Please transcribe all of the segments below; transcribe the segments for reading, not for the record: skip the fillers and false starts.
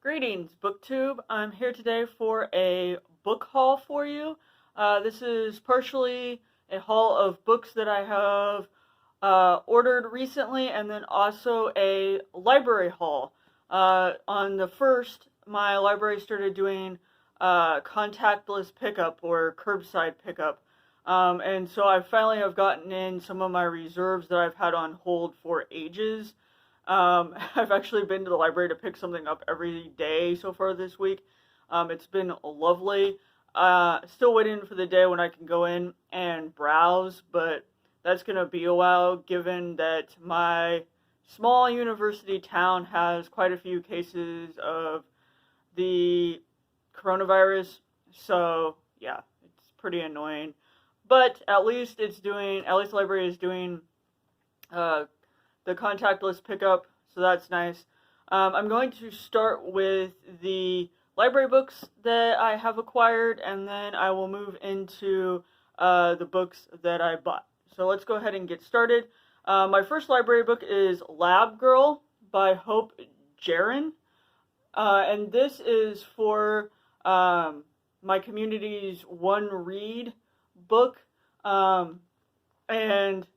Greetings, BookTube. I'm here today for a book haul for you. This is partially a haul of books that I have ordered recently, and then also a library haul. On the first, my library started doing contactless pickup or curbside pickup. And so I finally have gotten in some of my reserves that I've had on hold for ages. I've actually been to the library to pick something up every day so far this week. It's been lovely. Still waiting for the day when I can go in and browse, but that's going to be a while given that my small university town has quite a few cases of the coronavirus. So, yeah, it's pretty annoying. But at least the library is doing uh, the contactless pickup, so that's nice. I'm going to start with the library books that I have acquired, and then I will move into the books that I bought. So let's go ahead and get started. My first library book is Lab Girl by Hope Jahren, and this is for my community's One Read book, and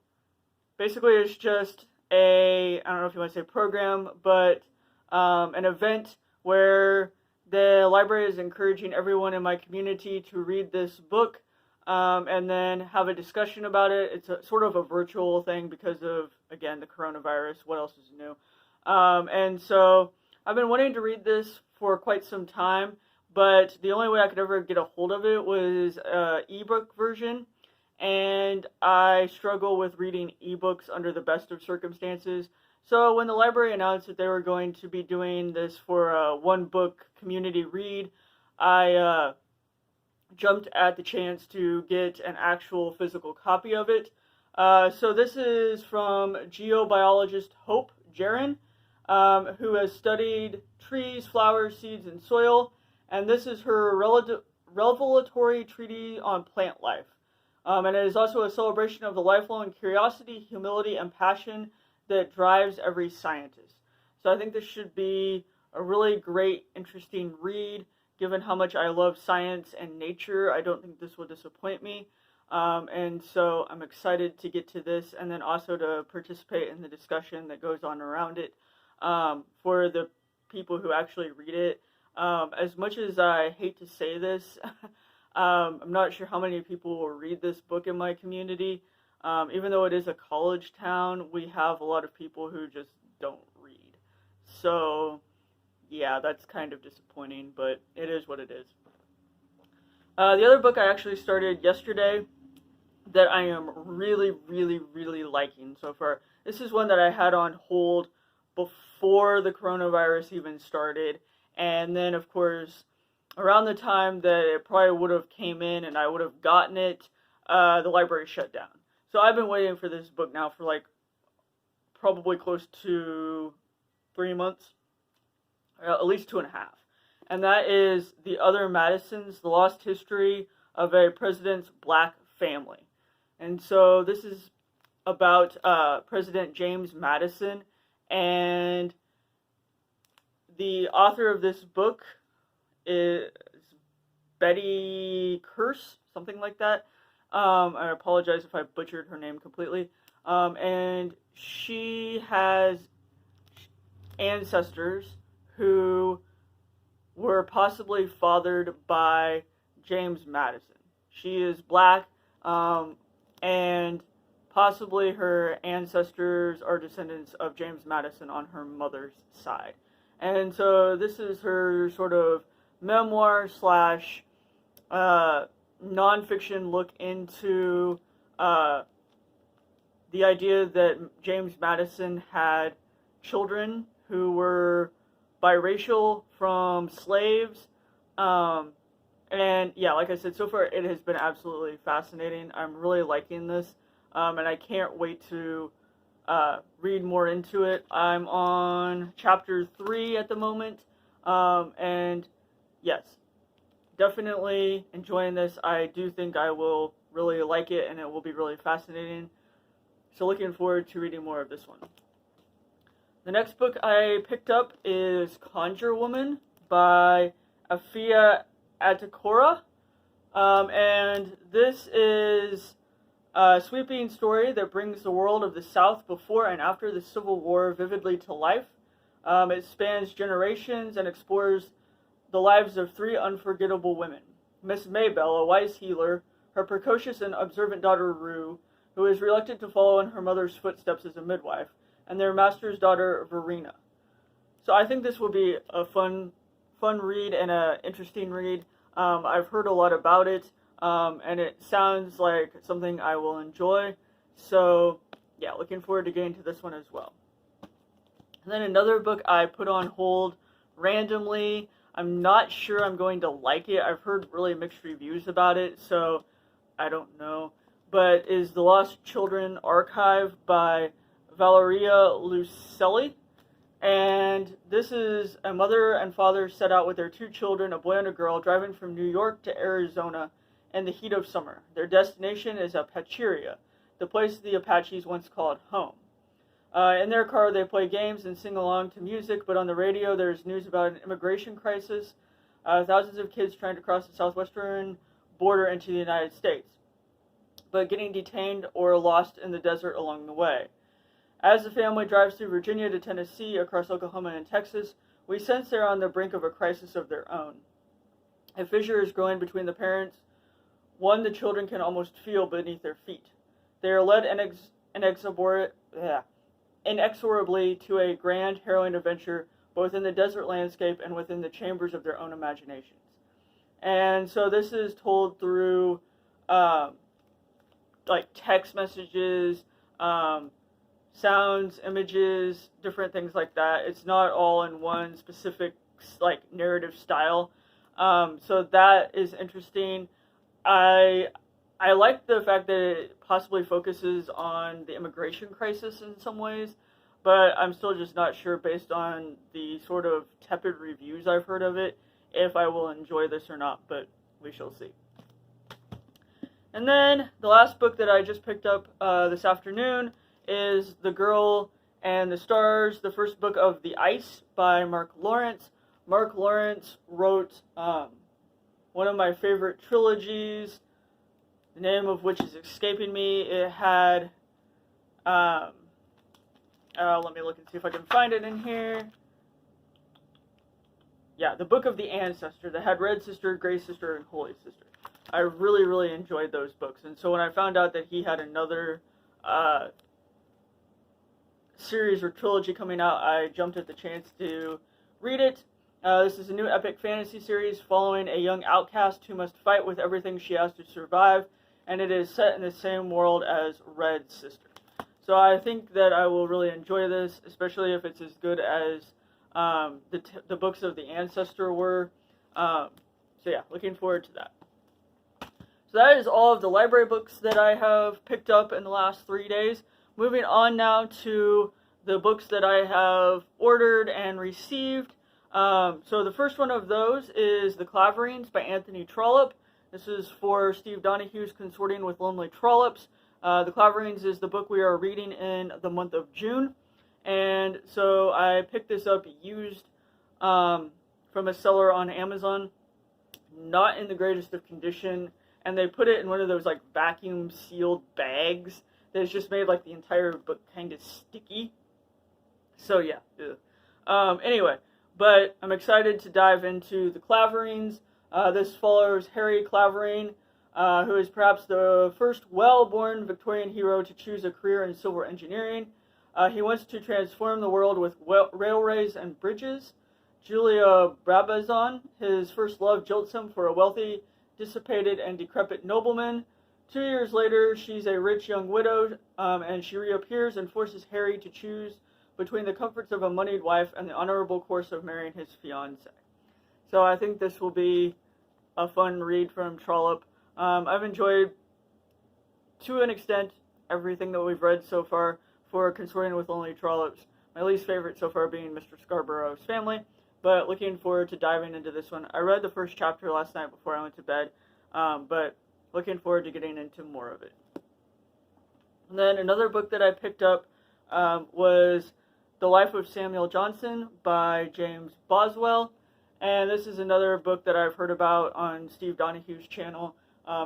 basically it's just I don't know if you want to say program, but an event where the library is encouraging everyone in my community to read this book and then have a discussion about it. It's sort of a virtual thing because of, again, the coronavirus. What else is new? And so I've been wanting to read this for quite some time, but the only way I could ever get a hold of it was an ebook version. And I struggle with reading ebooks under the best of circumstances. So when the library announced that they were going to be doing this for a one-book community read, I jumped at the chance to get an actual physical copy of it. So this is from geobiologist Hope Jahren, who has studied trees, flowers, seeds, and soil, and this is her revelatory treatise on plant life. And it is also a celebration of the lifelong curiosity, humility, and passion that drives every scientist. So I think this should be a really great, interesting read. Given how much I love science and nature, I don't think this will disappoint me. And so I'm excited to get to this and then also to participate in the discussion that goes on around it for the people who actually read it. As much as I hate to say this, I'm not sure how many people will read this book in my community. Even though it is a college town, we have a lot of people who just don't read. So, yeah, that's kind of disappointing, but it is what it is. The other book I actually started yesterday that I am really, really, really liking so far. This is one that I had on hold before the coronavirus even started. And then, of course, around the time that it probably would have came in and I would have gotten it, the library shut down. So I've been waiting for this book now for like probably close to 3 months, at least 2.5. And that is The Other Madisons, The Lost History of a President's Black Family. And so this is about President James Madison, and the author of this book is Betty Kearse, something like that. I apologize if I butchered her name completely. And she has ancestors who were possibly fathered by James Madison. She is black, and possibly her ancestors are descendants of James Madison on her mother's side. And so this is her sort of memoir slash nonfiction look into the idea that James Madison had children who were biracial from slaves. And yeah, like I said, so far it has been absolutely fascinating. I'm really liking this, and I can't wait to read more into it. I'm on chapter 3 at the moment, and yes, definitely enjoying this. I do think I will really like it, and it will be really fascinating. So looking forward to reading more of this one. The next book I picked up is Conjure Woman by Afia Atakora. And this is a sweeping story that brings the world of the South before and after the Civil War vividly to life. It spans generations and explores the lives of three unforgettable women. Miss Maybelle, a wise healer, her precocious and observant daughter Rue, who is reluctant to follow in her mother's footsteps as a midwife, and their master's daughter Verena. So I think this will be a fun read and an interesting read. I've heard a lot about it, and it sounds like something I will enjoy. So yeah, looking forward to getting to this one as well. And then another book I put on hold randomly. I'm not sure I'm going to like it. I've heard really mixed reviews about it, so I don't know. But is The Lost Children Archive by Valeria Lucelli. And this is a mother and father set out with their two children, a boy and a girl, driving from New York to Arizona in the heat of summer. Their destination is Apacheria, the place the Apaches once called home. In their car, they play games and sing along to music, but on the radio, there's news about an immigration crisis, thousands of kids trying to cross the southwestern border into the United States, but getting detained or lost in the desert along the way. As the family drives through Virginia to Tennessee, across Oklahoma and Texas, we sense they're on the brink of a crisis of their own. A fissure is growing between the parents, one the children can almost feel beneath their feet. They are led inexorably to a grand, harrowing adventure, both in the desert landscape and within the chambers of their own imaginations. And so this is told through like text messages, sounds, images, different things like that. It's not all in one specific like narrative style. So that is interesting. I like the fact that it possibly focuses on the immigration crisis in some ways, but I'm still just not sure, based on the sort of tepid reviews I've heard of it, if I will enjoy this or not, but we shall see. And then the last book that I just picked up this afternoon is The Girl and the Stars, the first book of The Ice by Mark Lawrence. Mark Lawrence wrote one of my favorite trilogies, the name of which is escaping me. It had, let me look and see if I can find it in here. Yeah, the Book of the Ancestor, that had Red Sister, Grey Sister, and Holy Sister. I really, really enjoyed those books. And so when I found out that he had another series or trilogy coming out, I jumped at the chance to read it. This is a new epic fantasy series following a young outcast who must fight with everything she has to survive, and it is set in the same world as Red Sister. So I think that I will really enjoy this, especially if it's as good as the books of the Ancestor were. So yeah, looking forward to that. So that is all of the library books that I have picked up in the last 3 days. Moving on now to the books that I have ordered and received. So the first one of those is The Claverings by Anthony Trollope. This is for Steve Donahue's Consorting with Lonely Trollops. The Claverings is the book we are reading in the month of June. And so I picked this up used from a seller on Amazon. Not in the greatest of condition. And they put it in one of those like vacuum sealed bags that is just made like the entire book kind of sticky. So yeah. Anyway, but I'm excited to dive into The Claverings. This follows Harry Clavering, who is perhaps the first well-born Victorian hero to choose a career in civil engineering. He wants to transform the world with railways and bridges. Julia Brabazon, his first love, jilts him for a wealthy, dissipated, and decrepit nobleman. 2 years later, she's a rich young widow, and she reappears and forces Harry to choose between the comforts of a moneyed wife and the honorable course of marrying his fiancée. So I think this will be a fun read from Trollope. I've enjoyed, to an extent, everything that we've read so far for Consorting with Lonely Trollops. My least favorite so far being Mr. Scarborough's Family, but looking forward to diving into this one. I read the first chapter last night before I went to bed, but looking forward to getting into more of it. And then another book that I picked up was The Life of Samuel Johnson by James Boswell. And this is another book that I've heard about on Steve Donahue's channel.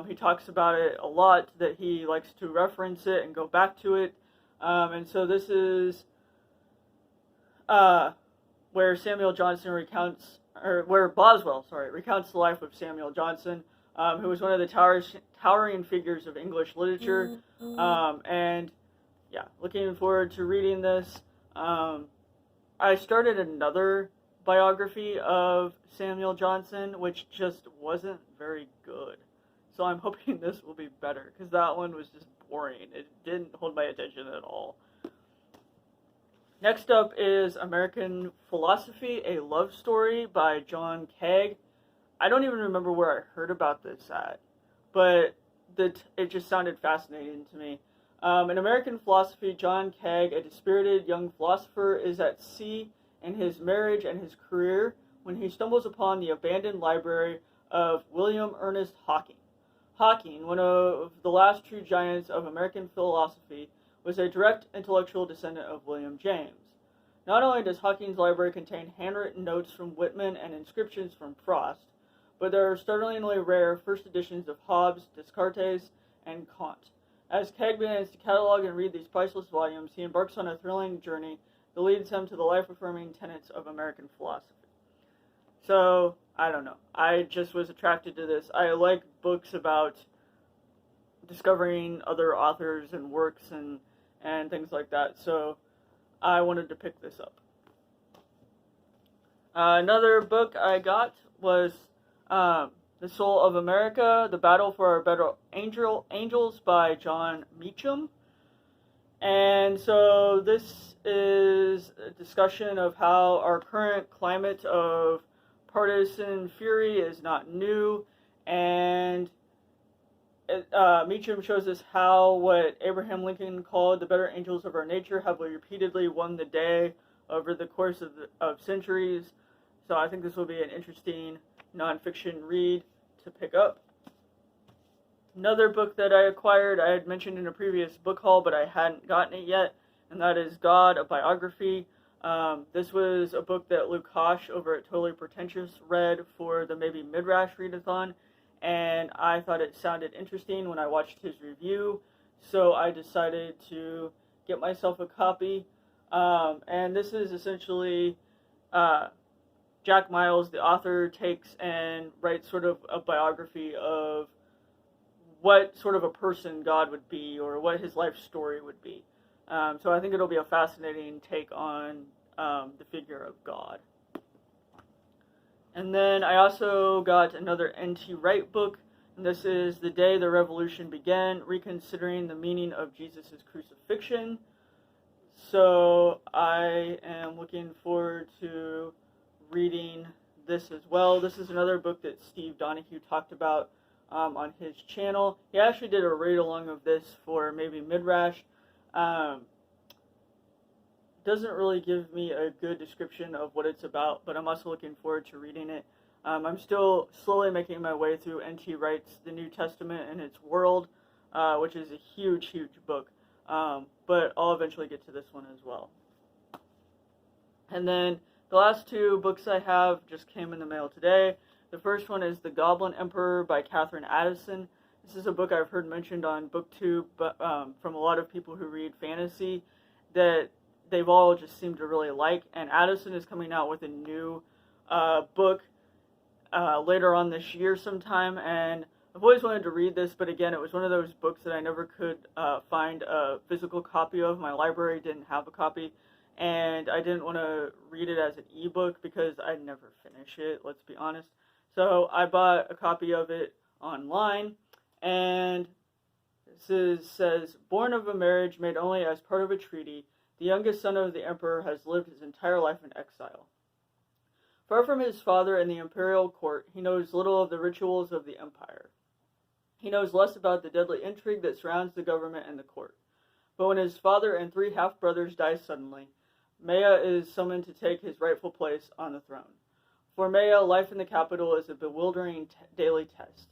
He talks about it a lot, that he likes to reference it and go back to it. And so this is where Samuel Johnson recounts, or where Boswell, recounts the life of Samuel Johnson, who was one of the towering figures of English literature. And yeah, looking forward to reading this. I started another biography of Samuel Johnson, which just wasn't very good. So I'm hoping this will be better, because that one was just boring. It didn't hold my attention at all. Next up is American Philosophy, A Love Story by John Kegg. I don't even remember where I heard about this at, but it just sounded fascinating to me. In American Philosophy, John Kegg, a dispirited young philosopher, is at sea in his marriage and his career when he stumbles upon the abandoned library of William Ernest Hocking. Hocking, one of the last true giants of American philosophy, was a direct intellectual descendant of William James. Not only does Hocking's library contain handwritten notes from Whitman and inscriptions from Frost, but there are startlingly rare first editions of Hobbes, Descartes, and Kant. As Kegg begins to catalog and read these priceless volumes, he embarks on a thrilling journey that leads him to the life-affirming tenets of American philosophy. So, I don't know. I just was attracted to this. I like books about discovering other authors and works and things like that, so I wanted to pick this up. Another book I got was The Soul of America, The Battle for Our Better Angels by John Meacham. And so this is a discussion of how our current climate of partisan fury is not new, and Meacham shows us how what Abraham Lincoln called the better angels of our nature have repeatedly won the day over the course of centuries. So I think this will be an interesting nonfiction read to pick up. Another book that I acquired, I had mentioned in a previous book haul, but I hadn't gotten it yet, and that is God, a Biography. This was a book that Luke Hosh over at Totally Pretentious read for the Maybe Midrash Readathon, and I thought it sounded interesting when I watched his review, so I decided to get myself a copy. And this is essentially Jack Miles, the author, takes and writes sort of a biography of what sort of a person God would be, or what his life story would be. So I think it'll be a fascinating take on the figure of God. And then I also got another N.T. Wright book, and this is The Day the Revolution Began, Reconsidering the Meaning of Jesus' Crucifixion. So I am looking forward to reading this as well. This is another book that Steve Donahue talked about on his channel. He actually did a read-along of this for Maybe Midrash. Doesn't really give me a good description of what it's about, but I'm also looking forward to reading it. I'm still slowly making my way through N.T. Wright's The New Testament and Its World, which is a huge, huge book, but I'll eventually get to this one as well. And then the last two books I have just came in the mail today. The first one is The Goblin Emperor by Catherine Addison. This is a book I've heard mentioned on BookTube from a lot of people who read fantasy that they've all just seemed to really like. And Addison is coming out with a new book later on this year sometime. And I've always wanted to read this, but again, it was one of those books that I never could find a physical copy of. My library didn't have a copy. And I didn't want to read it as an ebook because I'd never finish it, let's be honest. So I bought a copy of it online, and this says, born of a marriage made only as part of a treaty, the youngest son of the emperor has lived his entire life in exile. Far from his father in the imperial court, he knows little of the rituals of the empire. He knows less about the deadly intrigue that surrounds the government and the court. But when his father and 3 half-brothers die suddenly, Maya is summoned to take his rightful place on the throne. For Maya, life in the capital is a bewildering daily test.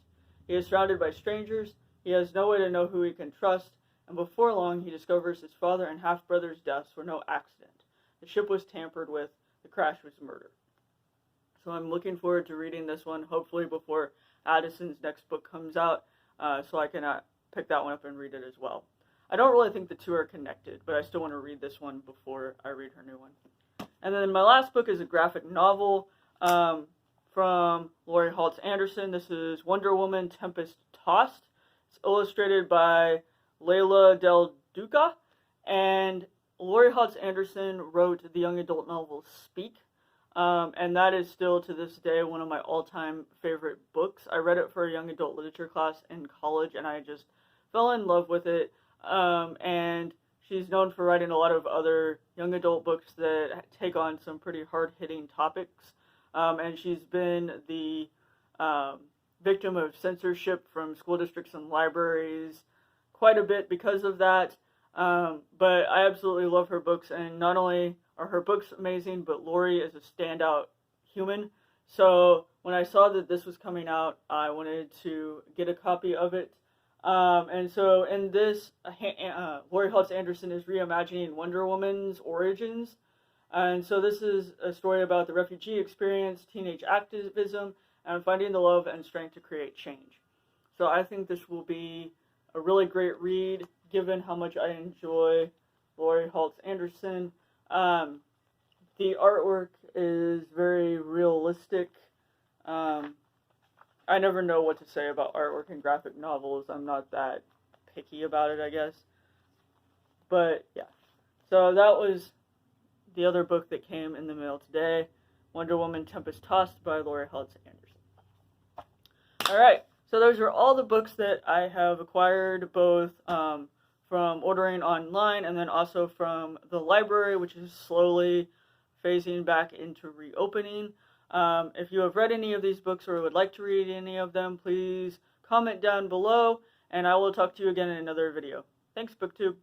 He is surrounded by strangers, he has no way to know who he can trust, and before long he discovers his father and half-brother's deaths were no accident. The ship was tampered with, the crash was murder. So I'm looking forward to reading this one, hopefully before Addison's next book comes out, so I can pick that one up and read it as well. I don't really think the two are connected, but I still want to read this one before I read her new one. And then my last book is a graphic novel from Laurie Halse Anderson. This is Wonder Woman Tempest Tossed. It's illustrated by Leila Del Duca, and Laurie Halse Anderson wrote the young adult novel Speak, and that is still to this day one of my all-time favorite books. I read it for a young adult literature class in college, and I just fell in love with it, and she's known for writing a lot of other young adult books that take on some pretty hard-hitting topics, and she's been the victim of censorship from school districts and libraries quite a bit because of that, but I absolutely love her books, and not only are her books amazing, but Laurie is a standout human. So when I saw that this was coming out, I wanted to get a copy of it. And so in this, Laurie Halse Anderson is reimagining Wonder Woman's origins. And so this is a story about the refugee experience, teenage activism, and finding the love and strength to create change. So I think this will be a really great read, given how much I enjoy Laurie Halse Anderson. The artwork is very realistic. I never know what to say about artwork in graphic novels. I'm not that picky about it, I guess. But yeah, so that was the other book that came in the mail today, Wonder Woman Tempest Tossed by Laurie Halse Anderson. Alright, so those are all the books that I have acquired, both from ordering online and then also from the library, which is slowly phasing back into reopening. If you have read any of these books or would like to read any of them, please comment down below, and I will talk to you again in another video. Thanks, BookTube.